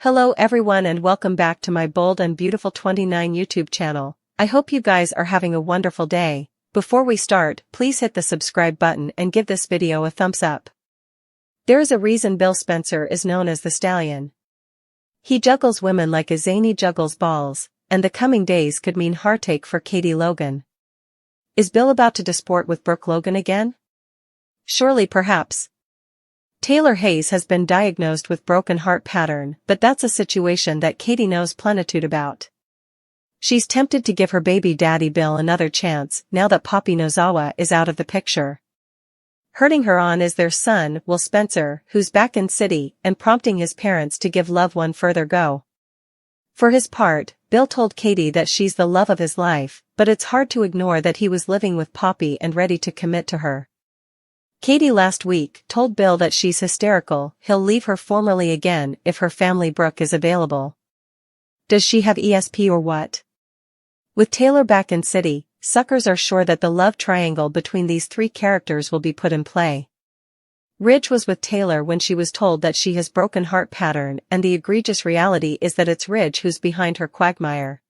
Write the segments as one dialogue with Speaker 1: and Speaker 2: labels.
Speaker 1: Hello everyone and welcome back to my Bold and Beautiful 29 YouTube channel. I hope you guys are having a wonderful day. Before we start, please hit the subscribe button and give this video a thumbs up. There is a reason Bill Spencer is known as the Stallion. He juggles women like a zany juggles balls, and the coming days could mean heartache for Katie Logan. Is Bill about to disport with Brook Logan again? Surely perhaps. Taylor Hayes has been diagnosed with broken heart pattern, but that's a situation that Katie knows plenitude about. She's tempted to give her baby daddy Bill another chance now that Poppy Nozawa is out of the picture. Hurting her on is their son, Will Spencer, who's back in city and prompting his parents to give love one further go. For his part, Bill told Katie that she's the love of his life, but it's hard to ignore that he was living with Poppy and ready to commit to her. Katie last week told Bill that she's hysterical, he'll leave her formally again if her family Brook is available. Does she have ESP or what? With Taylor back in city, suckers are sure that the love triangle between these three characters will be put in play. Ridge was with Taylor when she was told that she has broken heart pattern, and the egregious reality is that it's Ridge who's behind her quagmire.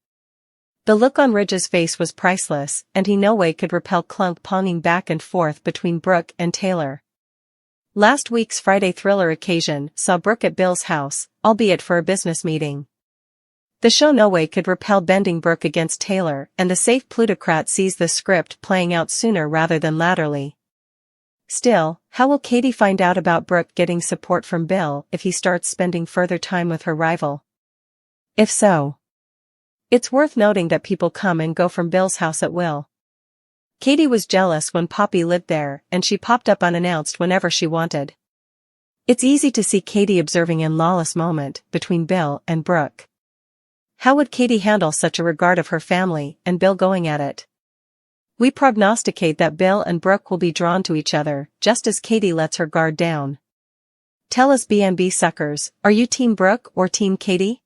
Speaker 1: The look on Ridge's face was priceless, and he no way could repel clunk-ponging back and forth between Brook and Taylor. Last week's Friday thriller occasion saw Brook at Bill's house, albeit for a business meeting. The show no way could repel bending Brook against Taylor, and the safe plutocrat sees the script playing out sooner rather than laterally. Still, how will Katie find out about Brook getting support from Bill if he starts spending further time with her rival? If so, it's worth noting that people come and go from Bill's house at will. Katie was jealous when Poppy lived there, and she popped up unannounced whenever she wanted. It's easy to see Katie observing a lawless moment between Bill and Brook. How would Katie handle such a regard of her family and Bill going at it? We prognosticate that Bill and Brook will be drawn to each other, just as Katie lets her guard down. Tell us BNB suckers, are you Team Brook or Team Katie?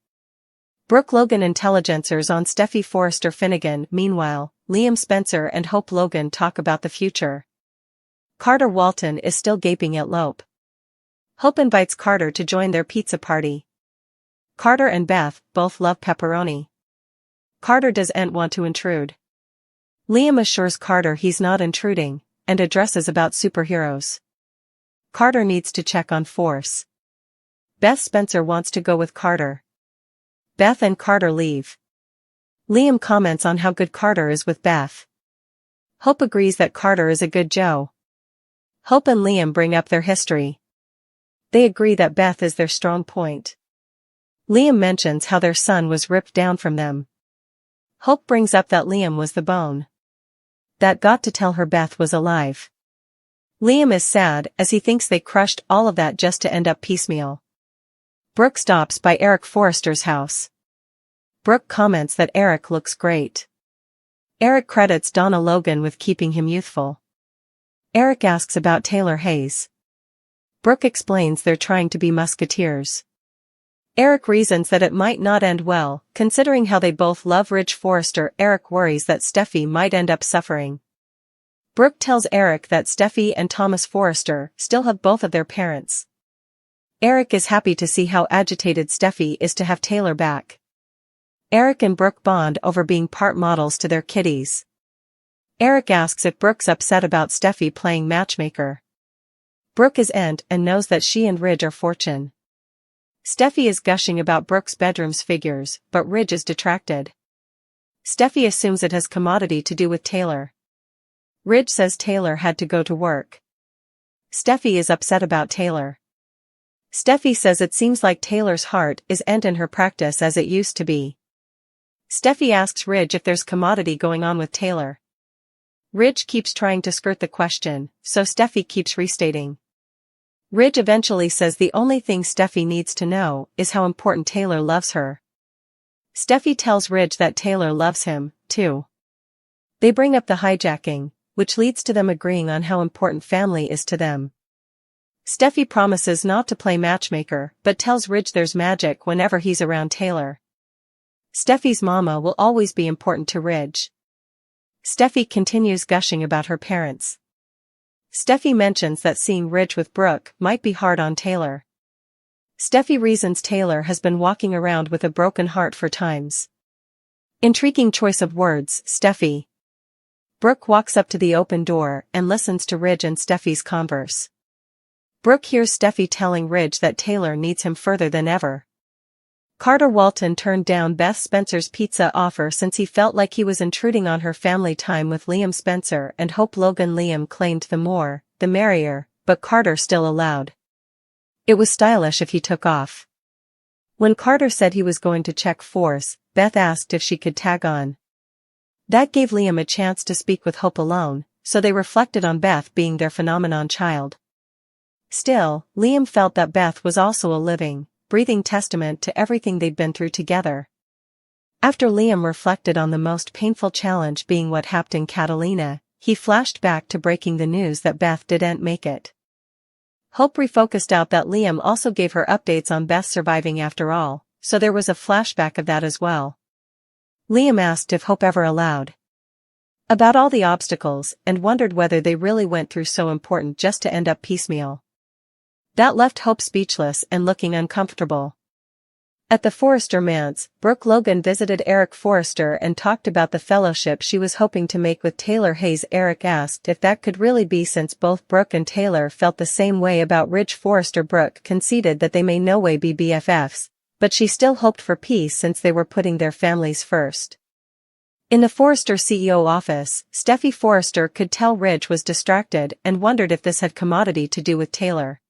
Speaker 1: Brook Logan intelligencers on Steffi Forrester Finnegan. Meanwhile, Liam Spencer and Hope Logan talk about the future. Carter Walton is still gaping at Lope. Hope invites Carter to join their pizza party. Carter and Beth both love pepperoni. Carter doesn't want to intrude. Liam assures Carter he's not intruding, and addresses about superheroes. Carter needs to check on Force. Beth Spencer wants to go with Carter. Beth and Carter leave. Liam comments on how good Carter is with Beth. Hope agrees that Carter is a good Joe. Hope and Liam bring up their history. They agree that Beth is their strong point. Liam mentions how their son was ripped down from them. Hope brings up that Liam was the bone that got to tell her Beth was alive. Liam is sad as he thinks they crushed all of that just to end up piecemeal. Brook stops by Eric Forrester's house. Brook comments that Eric looks great. Eric credits Donna Logan with keeping him youthful. Eric asks about Taylor Hayes. Brook explains they're trying to be musketeers. Eric reasons that it might not end well, considering how they both love Ridge Forrester. Eric worries that Steffi might end up suffering. Brook tells Eric that Steffi and Thomas Forrester still have both of their parents. Eric is happy to see how agitated Steffi is to have Taylor back. Eric and Brook bond over being part models to their kiddies. Eric asks if Brook's upset about Steffi playing matchmaker. Brook is and knows that she and Ridge are fortune. Steffi is gushing about Brook's bedroom's figures, but Ridge is detracted. Steffi assumes it has commodity to do with Taylor. Ridge says Taylor had to go to work. Steffi is upset about Taylor. Steffi says it seems like Taylor's heart isn't in her practice as it used to be. Steffi asks Ridge if there's commodity going on with Taylor. Ridge keeps trying to skirt the question, so Steffi keeps restating. Ridge eventually says the only thing Steffi needs to know is how important Taylor loves her. Steffi tells Ridge that Taylor loves him, too. They bring up the hijacking, which leads to them agreeing on how important family is to them. Steffi promises not to play matchmaker, but tells Ridge there's magic whenever he's around Taylor. Steffi's mama will always be important to Ridge. Steffi continues gushing about her parents. Steffi mentions that seeing Ridge with Brook might be hard on Taylor. Steffi reasons Taylor has been walking around with a broken heart for times. Intriguing choice of words, Steffi. Brook walks up to the open door and listens to Ridge and Steffi's converse. Brook hears Steffi telling Ridge that Taylor needs him further than ever. Carter Walton turned down Beth Spencer's pizza offer since he felt like he was intruding on her family time with Liam Spencer and Hope Logan. Liam claimed the more, the merrier, but Carter still allowed. It was stylish if he took off. When Carter said he was going to check force, Beth asked if she could tag on. That gave Liam a chance to speak with Hope alone, so they reflected on Beth being their phenomenon child. Still, Liam felt that Beth was also a living, breathing testament to everything they'd been through together. After Liam reflected on the most painful challenge being what happened in Catalina, he flashed back to breaking the news that Beth didn't make it. Hope refocused out that Liam also gave her updates on Beth surviving after all, so there was a flashback of that as well. Liam asked if Hope ever allowed about all the obstacles and wondered whether they really went through so important just to end up piecemeal. That left Hope speechless and looking uncomfortable. At the Forrester manse, Brooke Logan visited Eric Forrester and talked about the fellowship she was hoping to make with Taylor Hayes. Eric asked if that could really be since both Brooke and Taylor felt the same way about Ridge Forrester. Brooke conceded that they may no way be BFFs, but she still hoped for peace since they were putting their families first. In the Forrester CEO office, Steffi Forrester could tell Ridge was distracted and wondered if this had commodity to do with Taylor.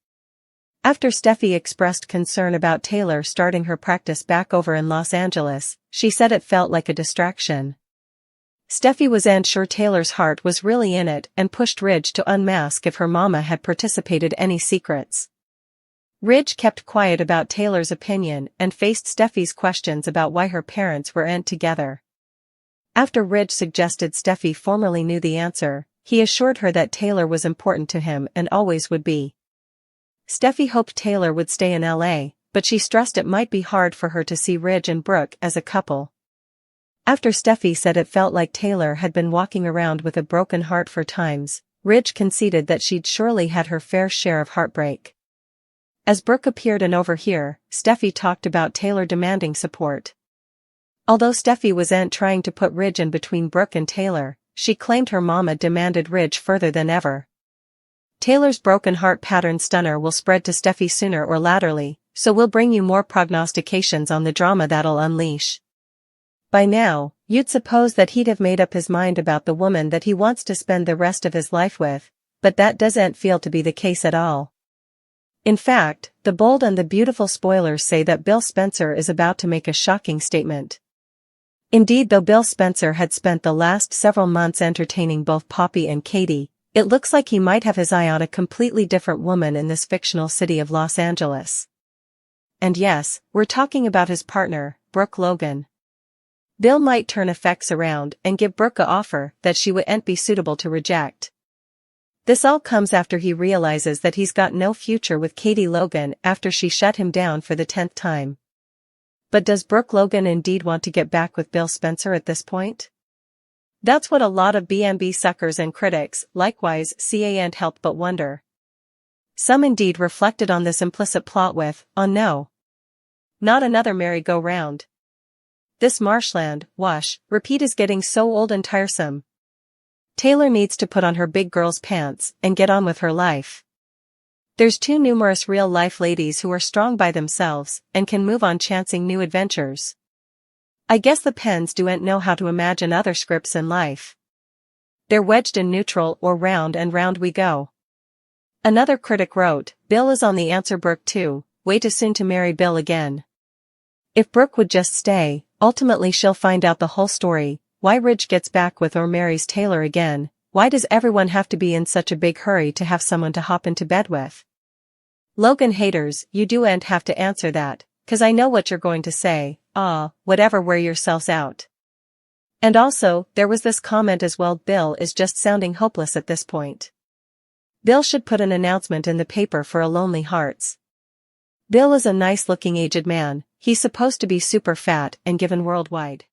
Speaker 1: After Steffi expressed concern about Taylor starting her practice back over in Los Angeles, she said it felt like a distraction. Steffi wasn't sure Taylor's heart was really in it and pushed Ridge to unmask if her mama had participated any secrets. Ridge kept quiet about Taylor's opinion and faced Steffi's questions about why her parents weren't together. After Ridge suggested Steffi formerly knew the answer, he assured her that Taylor was important to him and always would be. Steffi hoped Taylor would stay in LA, but she stressed it might be hard for her to see Ridge and Brooke as a couple. After Steffi said it felt like Taylor had been walking around with a broken heart for times, Ridge conceded that she'd surely had her fair share of heartbreak. As Brooke appeared and over here, Steffi talked about Taylor demanding support. Although Steffi wasn't trying to put Ridge in between Brooke and Taylor, she claimed her mama demanded Ridge further than ever. Taylor's broken heart pattern stunner will spread to Steffi sooner or laterally, so we'll bring you more prognostications on the drama that'll unleash. By now, you'd suppose that he'd have made up his mind about the woman that he wants to spend the rest of his life with, but that doesn't feel to be the case at all. In fact, the Bold and the Beautiful spoilers say that Bill Spencer is about to make a shocking statement. Indeed, though Bill Spencer had spent the last several months entertaining both Poppy and Katie, it looks like he might have his eye on a completely different woman in this fictional city of Los Angeles. And yes, we're talking about his partner, Brooke Logan. Bill might turn effects around and give Brooke an offer that she wouldn't be suitable to reject. This all comes after he realizes that he's got no future with Katie Logan after she shut him down for the 10th time. But does Brooke Logan indeed want to get back with Bill Spencer at this point? That's what a lot of B&B suckers and critics, likewise, can't help but wonder. Some indeed reflected on this implicit plot with, "Oh no. Not another merry-go-round. This marshland, wash, repeat is getting so old and tiresome. Taylor needs to put on her big girl's pants and get on with her life. There's too numerous real-life ladies who are strong by themselves and can move on chancing new adventures. I guess the pens don't know how to imagine other scripts in life. They're wedged in neutral or round and round we go." Another critic wrote, "Bill is on the answer. Brooke too, way too soon to marry Bill again. If Brooke would just stay, ultimately she'll find out the whole story, why Ridge gets back with or marries Taylor again, why does everyone have to be in such a big hurry to have someone to hop into bed with?" Logan haters, you don't have to answer that, 'cause I know what you're going to say, whatever, wear yourselves out. And also, there was this comment as well, Bill is just sounding hopeless at this point. Bill should put an announcement in the paper for a Lonely Hearts. Bill is a nice-looking aged man, he's supposed to be super fat and given worldwide.